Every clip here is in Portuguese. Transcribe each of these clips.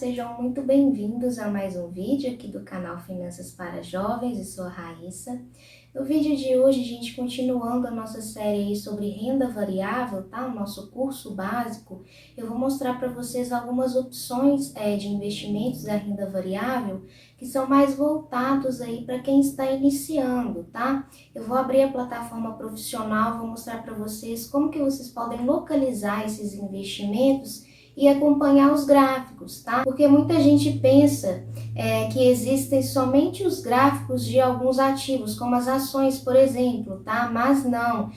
sejam muito bem-vindos a mais um vídeo aqui do canal Finanças para Jovens. Eu sou a Raíssa. No vídeo de hoje, a gente continuando a nossa série aí sobre renda variável, tá? O nosso curso básico, eu vou mostrar para vocês algumas opções de investimentos da renda variável que são mais voltados aí para quem está iniciando, tá? Eu vou abrir a plataforma profissional, vou mostrar para vocês como que vocês podem localizar esses investimentos e acompanhar os gráficos, tá? Porque muita gente pensa que existem somente os gráficos de alguns ativos, como as ações, por exemplo, tá? Mas não,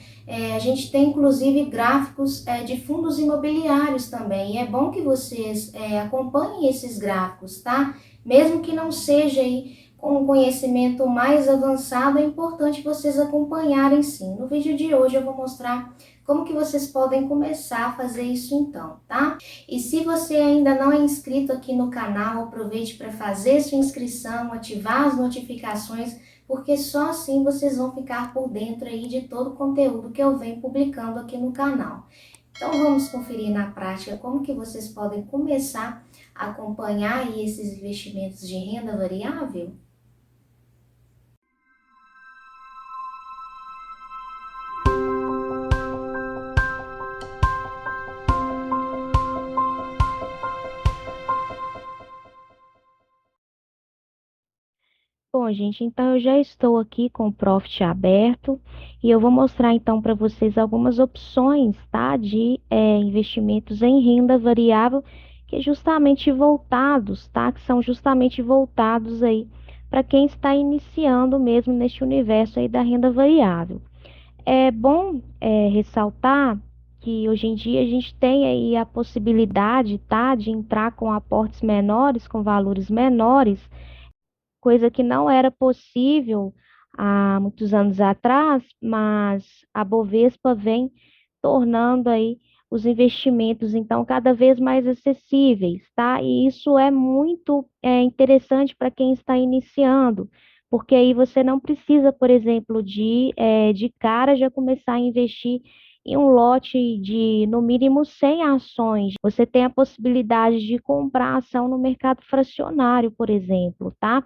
a gente tem inclusive gráficos de fundos imobiliários também, e é bom que vocês acompanhem esses gráficos, tá? Mesmo que não seja aí com um conhecimento mais avançado, é importante vocês acompanharem sim. No vídeo de hoje eu vou mostrar como que vocês podem começar a fazer isso então, tá? E se você ainda não é inscrito aqui no canal, aproveite para fazer sua inscrição, ativar as notificações, porque só assim vocês vão ficar por dentro aí de todo o conteúdo que eu venho publicando aqui no canal. Então vamos conferir na prática como que vocês podem começar a acompanhar aí esses investimentos de renda variável. Bom, gente, então eu já estou aqui com o Profit aberto e eu vou mostrar então para vocês algumas opções, tá, de investimentos em renda variável que é justamente voltados, tá, que são justamente voltados aí para quem está iniciando mesmo neste universo aí da renda variável. É bom ressaltar que hoje em dia a gente tem aí a possibilidade, tá, de entrar com aportes menores, com valores menores, coisa que não era possível há muitos anos atrás, mas a Bovespa vem tornando aí os investimentos, então, cada vez mais acessíveis, tá? E isso é muito interessante para quem está iniciando, porque aí você não precisa, por exemplo, de cara já começar a investir em um lote de, no mínimo, 100 ações. Você tem a possibilidade de comprar ação no mercado fracionário, por exemplo, tá?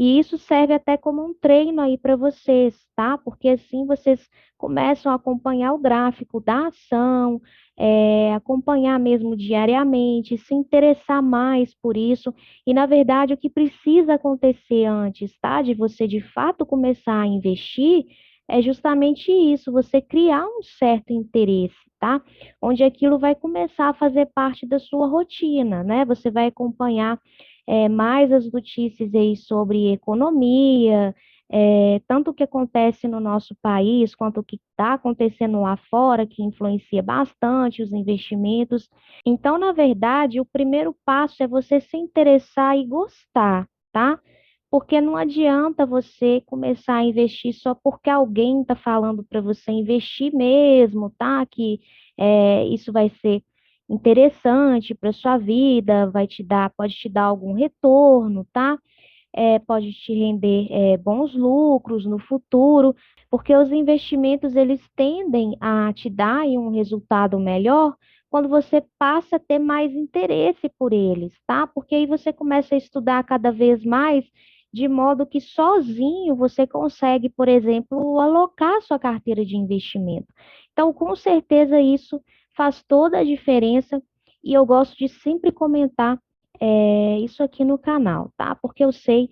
E isso serve até como um treino aí para vocês, tá? Porque assim vocês começam a acompanhar o gráfico da ação, acompanhar mesmo diariamente, se interessar mais por isso. E, na verdade, o que precisa acontecer antes, tá? De você de fato começar a investir, é justamente isso, você criar um certo interesse, tá? Onde aquilo vai começar a fazer parte da sua rotina, né? Você vai acompanhar mais as notícias aí sobre economia, tanto o que acontece no nosso país, quanto o que está acontecendo lá fora, que influencia bastante os investimentos. Então, na verdade, o primeiro passo é você se interessar e gostar, tá? Porque não adianta você começar a investir só porque alguém está falando para você investir mesmo, tá? Que isso vai ser interessante para sua vida, pode te dar algum retorno, tá? Pode te render bons lucros no futuro, porque os investimentos eles tendem a te dar aí um resultado melhor quando você passa a ter mais interesse por eles, tá? Porque aí você começa a estudar cada vez mais, de modo que sozinho você consegue, por exemplo, alocar sua carteira de investimento. Então, com certeza isso faz toda a diferença e eu gosto de sempre comentar isso aqui no canal, tá? Porque eu sei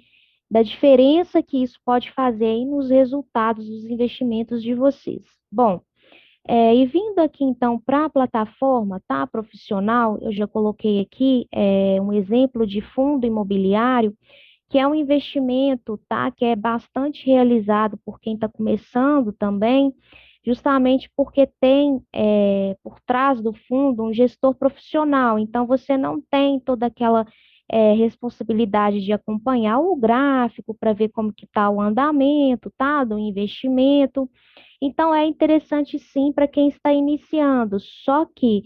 da diferença que isso pode fazer aí nos resultados dos investimentos de vocês. Bom, e vindo aqui então para a plataforma, tá? Profissional, eu já coloquei aqui um exemplo de fundo imobiliário, que é um investimento, tá? Que é bastante realizado por quem está começando também, justamente porque tem por trás do fundo um gestor profissional. Então, você não tem toda aquela responsabilidade de acompanhar o gráfico para ver como que está o andamento, tá? Do investimento. Então, é interessante sim para quem está iniciando, só que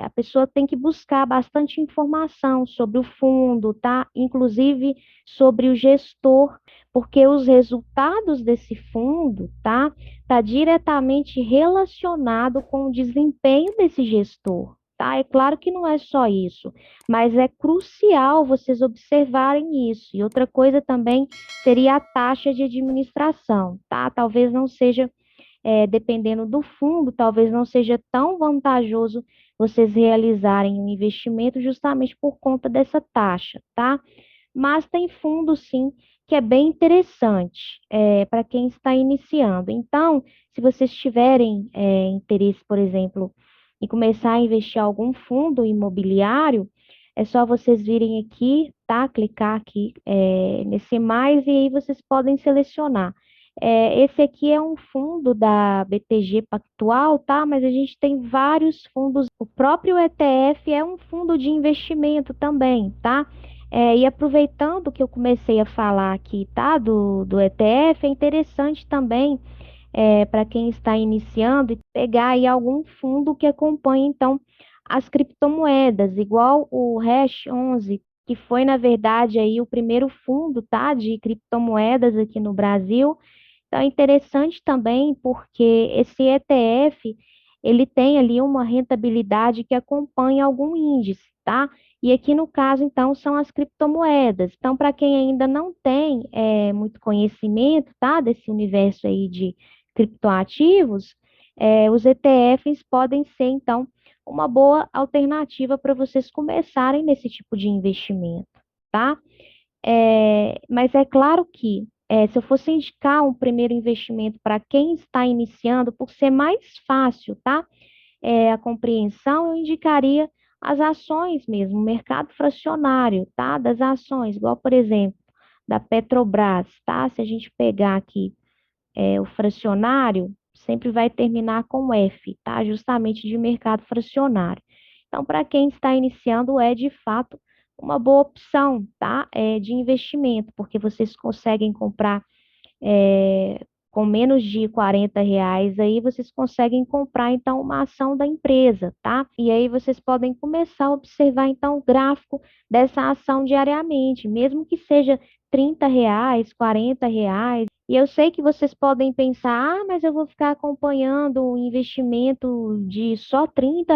a pessoa tem que buscar bastante informação sobre o fundo, tá? Inclusive sobre o gestor, porque os resultados desse fundo, tá? Tá diretamente relacionado com o desempenho desse gestor. tá? É claro que não é só isso, mas é crucial vocês observarem isso. E outra coisa também seria a taxa de administração, tá? Talvez não seja, dependendo do fundo, talvez não seja tão vantajoso vocês realizarem um investimento justamente por conta dessa taxa, tá? Mas tem fundo sim que é bem interessante para quem está iniciando. Então, se vocês tiverem interesse, por exemplo, em começar a investir em algum fundo imobiliário, é só vocês virem aqui, tá? Clicar aqui nesse mais e aí vocês podem selecionar. Esse aqui é um fundo da BTG Pactual, tá? Mas a gente tem vários fundos. O próprio ETF é um fundo de investimento também, tá? E aproveitando que eu comecei a falar aqui, tá, do ETF, é interessante também para quem está iniciando e pegar aí algum fundo que acompanhe, então, as criptomoedas, igual o Hash 11, que foi, na verdade, aí o primeiro fundo, tá, de criptomoedas aqui no Brasil. Então, é interessante também porque esse ETF, ele tem ali uma rentabilidade que acompanha algum índice, tá? E aqui no caso, então, são as criptomoedas. Então, para quem ainda não tem muito conhecimento, tá, desse universo aí de criptoativos, os ETFs podem ser, então, uma boa alternativa para vocês começarem nesse tipo de investimento, tá? Mas é claro que, se eu fosse indicar um primeiro investimento para quem está iniciando, por ser mais fácil, tá? A compreensão, eu indicaria as ações mesmo, o mercado fracionário, tá? Das ações, igual, por exemplo, da Petrobras, tá? Se a gente pegar aqui o fracionário, sempre vai terminar com F, tá? Justamente de mercado fracionário. Então, para quem está iniciando, é de fato uma boa opção, tá? De investimento, porque vocês conseguem comprar com menos de R$ 40, aí vocês conseguem comprar, então, uma ação da empresa, tá? E aí vocês podem começar a observar, então, o gráfico dessa ação diariamente, mesmo que seja R$ 30, R$ 40. E eu sei que vocês podem pensar, mas eu vou ficar acompanhando o investimento de só R$ 30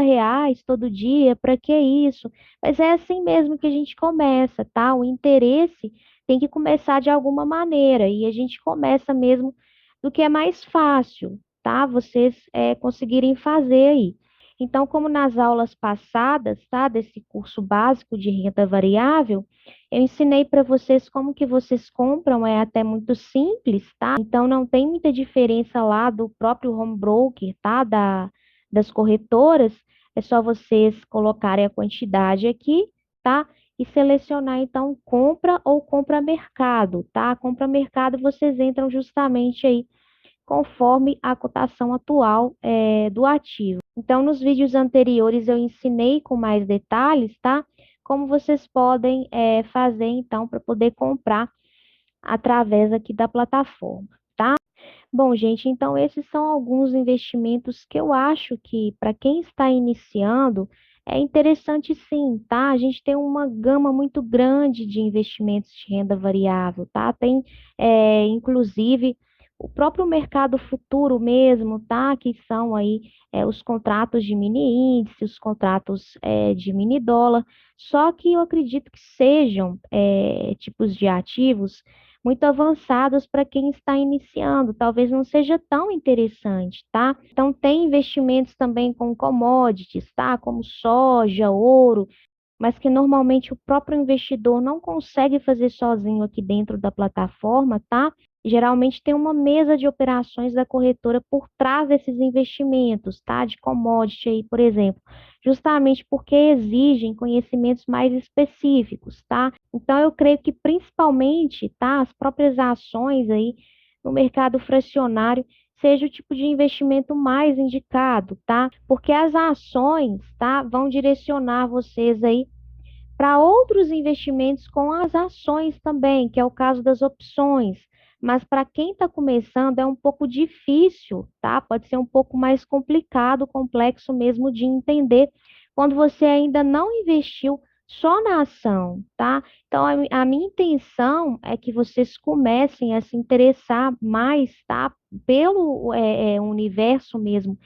todo dia, para que isso? Mas é assim mesmo que a gente começa, tá? O interesse tem que começar de alguma maneira, e a gente começa mesmo do que é mais fácil, tá? Vocês conseguirem fazer aí. Então, como nas aulas passadas, tá, desse curso básico de renda variável, eu ensinei para vocês como que vocês compram, é até muito simples, tá? Então, não tem muita diferença lá do próprio home broker, tá? Das corretoras, é só vocês colocarem a quantidade aqui, tá? E selecionar, então, compra ou compra mercado, tá? Compra mercado, vocês entram justamente aí conforme a cotação atual do ativo. Então, nos vídeos anteriores eu ensinei com mais detalhes, tá? Como vocês podem fazer, então, para poder comprar através aqui da plataforma, tá? Bom, gente, então esses são alguns investimentos que eu acho que para quem está iniciando é interessante sim, tá? A gente tem uma gama muito grande de investimentos de renda variável, tá? Tem, inclusive, o próprio mercado futuro mesmo, tá? Que são aí os contratos de mini índice, os contratos de mini dólar. Só que eu acredito que sejam tipos de ativos muito avançados para quem está iniciando, talvez não seja tão interessante, tá? Então, tem investimentos também com commodities, tá? Como soja, ouro, mas que normalmente o próprio investidor não consegue fazer sozinho aqui dentro da plataforma, tá? Geralmente tem uma mesa de operações da corretora por trás desses investimentos, tá? De commodity aí, por exemplo, justamente porque exigem conhecimentos mais específicos, tá? Então eu creio que principalmente, tá, as próprias ações aí no mercado fracionário seja o tipo de investimento mais indicado, tá? Porque as ações, tá, vão direcionar vocês aí para outros investimentos com as ações também, que é o caso das opções. Mas para quem está começando é um pouco difícil, tá? Pode ser um pouco mais complicado, complexo mesmo de entender quando você ainda não investiu só na ação, tá? Então, a minha intenção é que vocês comecem a se interessar mais, tá? Pelo universo mesmo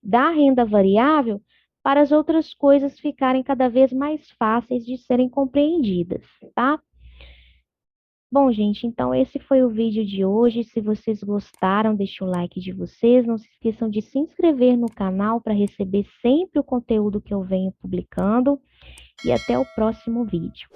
da renda variável, para as outras coisas ficarem cada vez mais fáceis de serem compreendidas, tá? Bom, gente, então esse foi o vídeo de hoje. Se vocês gostaram, deixe o like de vocês. Não se esqueçam de se inscrever no canal para receber sempre o conteúdo que eu venho publicando. E até o próximo vídeo.